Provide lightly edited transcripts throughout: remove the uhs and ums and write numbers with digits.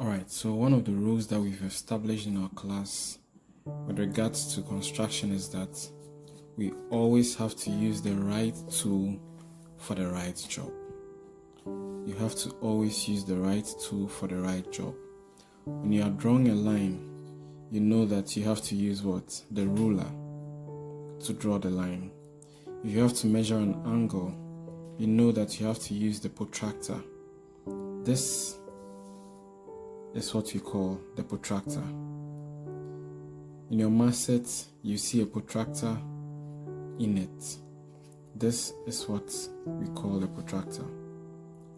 Alright, so one of the rules that we've established in our class with regards to construction is that we always have to use the right tool for the right job. You have to always use the right tool for the right job. When you are drawing a line, you know that you have to use what? The ruler to draw the line. If you have to measure an angle, you know that you have to use the protractor. This is what we call the protractor. In your math set, you see a protractor in it. This is what we call the protractor.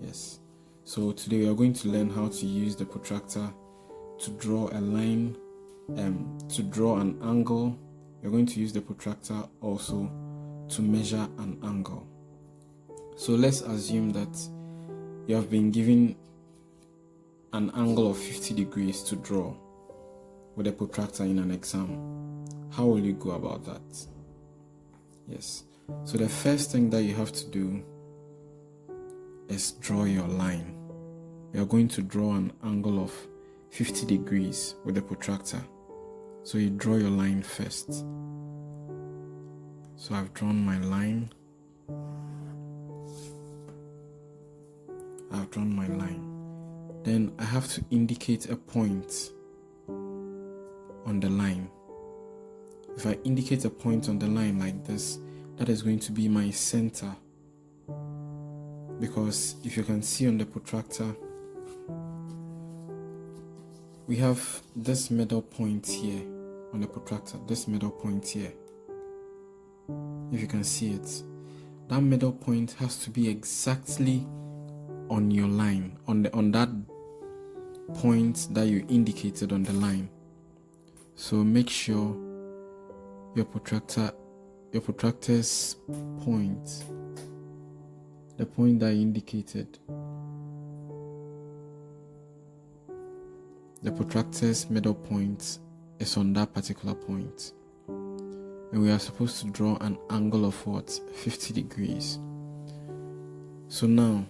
Yes. So today we are going to learn how to use the protractor to draw a line, to draw an angle. You're going to use the protractor also to measure an angle. So let's assume that you have been given an angle of 50 degrees to draw with a protractor in an exam. How will you go about that? Yes. So the first thing that you have to do is draw your line. You are going to draw an angle of 50 degrees with a protractor. So you draw your line first. So I've drawn my line. Then I have to indicate a point on the line. If I indicate a point on the line like this, that is going to be my center. Because if you can see on the protractor, we have this middle point here on the protractor, this middle point here. If you can see it, that middle point has to be exactly on your line, on that point that you indicated on the line. So make sure your protractor's point, the point that you indicated, the protractor's middle point is on that particular point. And we are supposed to draw an angle of what? 50 degrees. So now,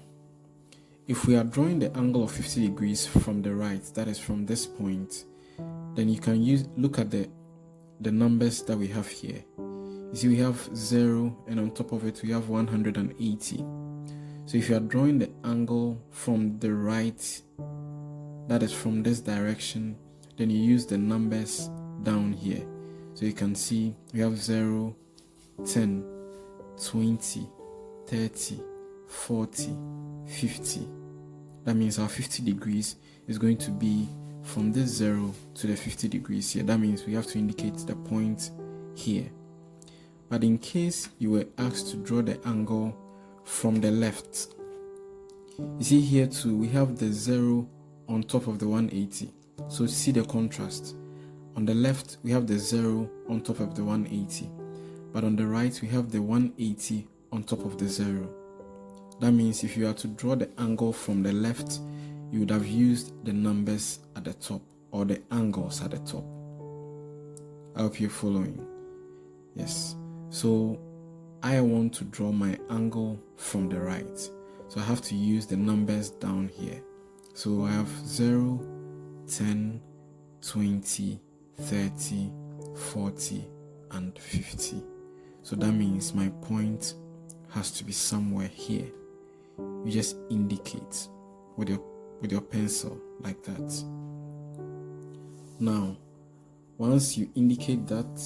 if we are drawing the angle of 50 degrees from the right, that is from this point, then you can look at the numbers that we have here. You see we have 0 and on top of it we have 180. So if you are drawing the angle from the right, that is from this direction, then you use the numbers down here. So you can see we have 0, 10, 20, 30, 40, 50. That means our 50 degrees is going to be from this 0 to the 50 degrees here. That means we have to indicate the point here. But in case you were asked to draw the angle from the left, you see here too, we have the 0 on top of the 180. So see the contrast. On the left, we have the 0 on top of the 180. But on the right, we have the 180 on top of the 0. That means if you are to draw the angle from the left, you would have used the numbers at the top or the angles at the top. I hope you're following. Yes. So I want to draw my angle from the right. So I have to use the numbers down here. So I have 0, 10, 20, 30, 40, and 50. So that means my point has to be somewhere here. You just indicate with your pencil like that. Now, once you indicate that,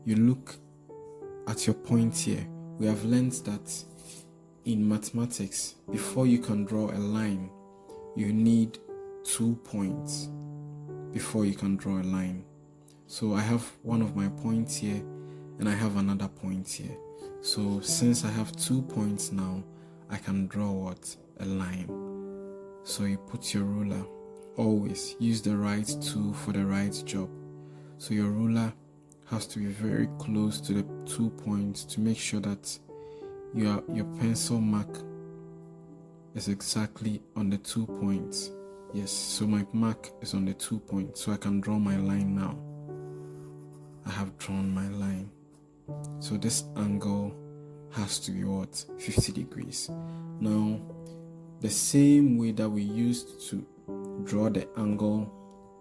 you look at your point here. We have learned that in mathematics, before you can draw a line, you need 2 points before you can draw a line. So I have one of my points here and I have another point here. So since I have 2 points now, I can draw what? A line. So you put your ruler. Always use the right tool for the right job. So your ruler has to be very close to the 2 points to make sure that your pencil mark is exactly on the 2 points. Yes, so my mark is on the 2 points, so I can draw my line now. I have drawn my line. So this angle has to be what? 50 degrees. Now, the same way that we used to draw the angle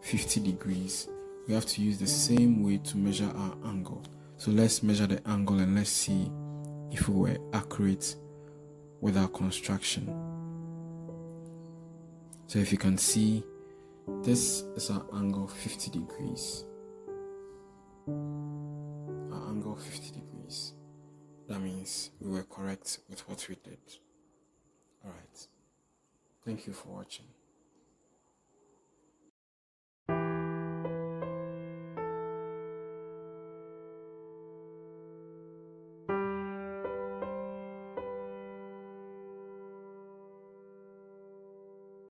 50 degrees, we have to use the same way to measure our angle. So let's measure the angle and let's see if we were accurate with our construction. So if you can see, this is our angle 50 degrees. Our angle 50 degrees. That means we were correct with what we did. Alright. Thank you for watching.